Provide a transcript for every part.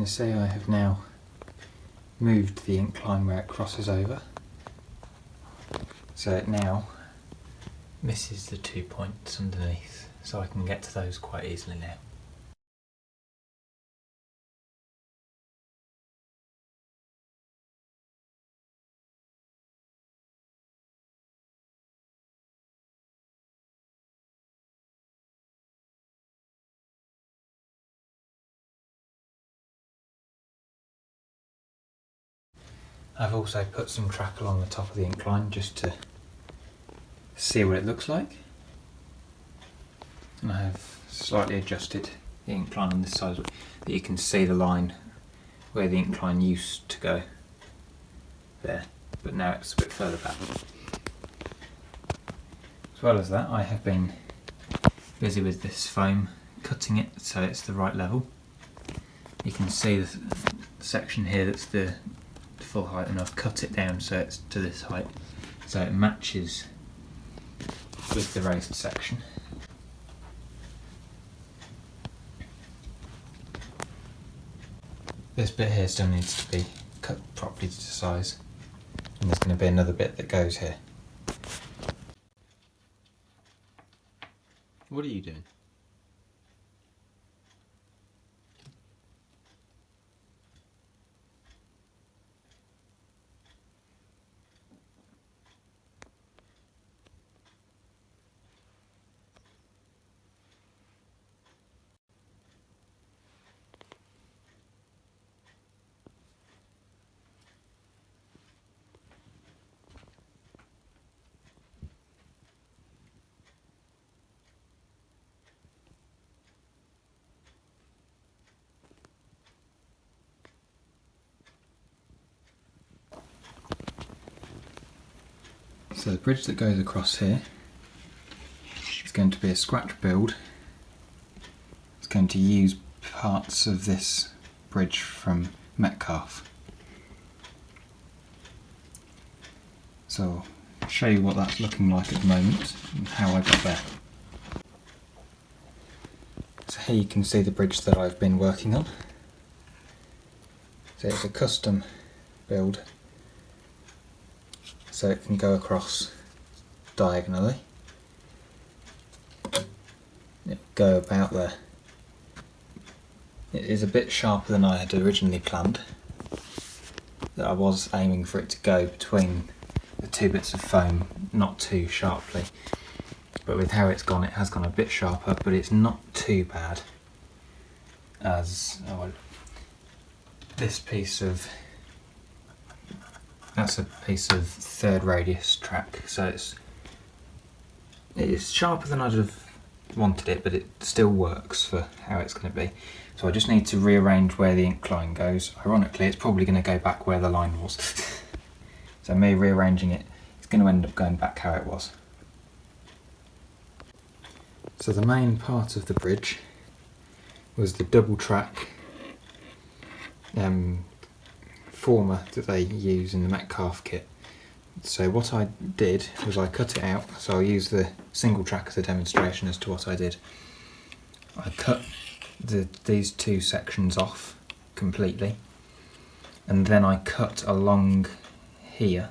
can see I have now moved the incline where it crosses over, so it now misses the 2 points underneath, so I can get to those quite easily now. I've also put some track along the top of the incline just to see what it looks like, and I have slightly adjusted the incline on this side that you can see the line where the incline used to go there, but now it's a bit further back. As well as that, I have been busy with this foam, cutting it so it's the right level. You can see the section here that's the full height, and I've cut it down so it's to this height, so it matches with the raised section. This bit here still needs to be cut properly to size, and there's going to be another bit that goes here. What are you doing? So the bridge that goes across here is going to be a scratch build. It's going to use parts of this bridge from Metcalfe. So I'll show you what that's looking like at the moment and how I got there. So here you can see the bridge that I've been working on. So it's a custom build, so it can go across diagonally. It'll go about there. It is a bit sharper than I had originally planned. That I was aiming for it to go between the two bits of foam, not too sharply. But with how it's gone, it has gone a bit sharper, but it's not too bad as this piece of, that's a piece of third radius track, so it's sharper than I'd have wanted it, but it still works for how it's going to be. So I just need to rearrange where the incline goes. Ironically, it's probably going to go back where the line was. So me rearranging it, it's going to end up going back how it was. So the main part of the bridge was the double track former that they use in the Metcalfe kit. So what I did was I cut it out, so I'll use the single track as a demonstration as to what I did. I cut these two sections off completely, and then I cut along here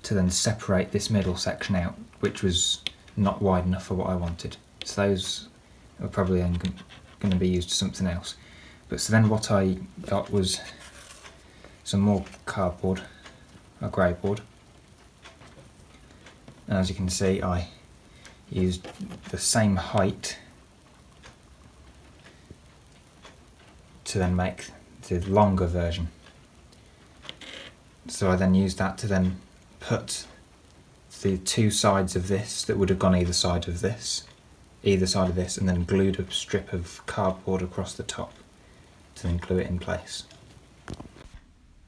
to then separate this middle section out, which was not wide enough for what I wanted. So those are probably going to be used to something else. But so then what I got was some more cardboard, a grey board. And as you can see, I used the same height to then make the longer version. So I then used that to then put the two sides of this that would have gone either side of this, and then glued a strip of cardboard across the top to then glue it in place.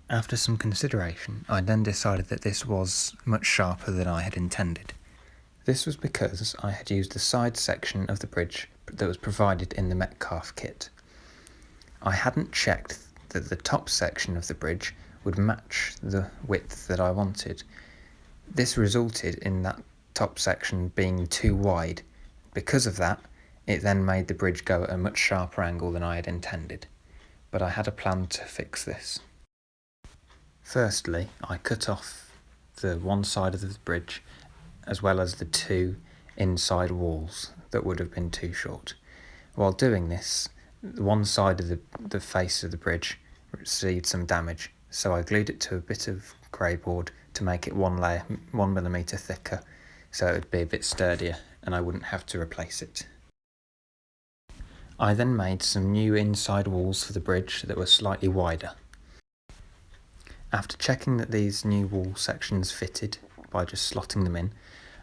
After some consideration, I then decided that this was much sharper than I had intended. This was because I had used the side section of the bridge that was provided in the Metcalfe kit. I hadn't checked that the top section of the bridge would match the width that I wanted. This resulted in that top section being too wide. Because of that, it then made the bridge go at a much sharper angle than I had intended. but I had a plan to fix this. Firstly, I cut off the one side of the bridge as well as the two inside walls that would have been too short. While doing this, one side of the face of the bridge received some damage, so I glued it to a bit of grey board to make it 1mm thicker, so it would be a bit sturdier and I wouldn't have to replace it. I then made some new inside walls for the bridge that were slightly wider. After checking that these new wall sections fitted by just slotting them in,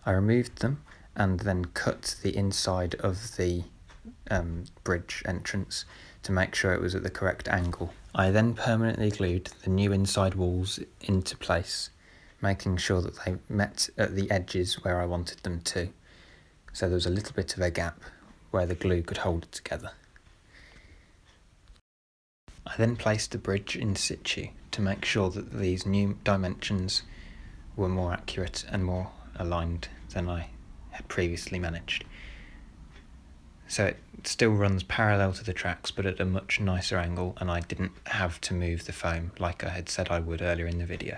I removed them and then cut the inside of the bridge entrance to make sure it was at the correct angle. I then permanently glued the new inside walls into place, making sure that they met at the edges where I wanted them to, so there was a little bit of a gap where the glue could hold it together. I then placed the bridge in situ to make sure that these new dimensions were more accurate and more aligned than I had previously managed. So it still runs parallel to the tracks but at a much nicer angle, and I didn't have to move the foam like I had said I would earlier in the video.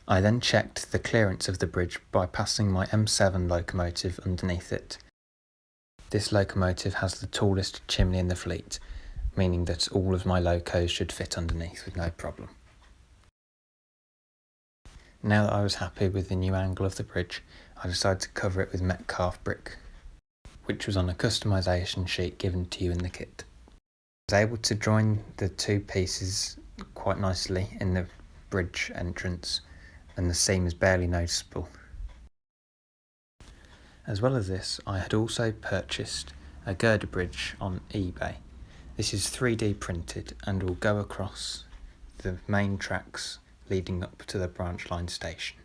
I then checked the clearance of the bridge by passing my M7 locomotive underneath it. This locomotive has the tallest chimney in the fleet, meaning that all of my locos should fit underneath with no problem. Now that I was happy with the new angle of the bridge, I decided to cover it with Metcalf brick, which was on a customisation sheet given to you in the kit. I was able to join the two pieces quite nicely in the bridge entrance, and the seam is barely noticeable. As well as this, I had also purchased a girder bridge on eBay. This is 3D printed and will go across the main tracks leading up to the branch line station.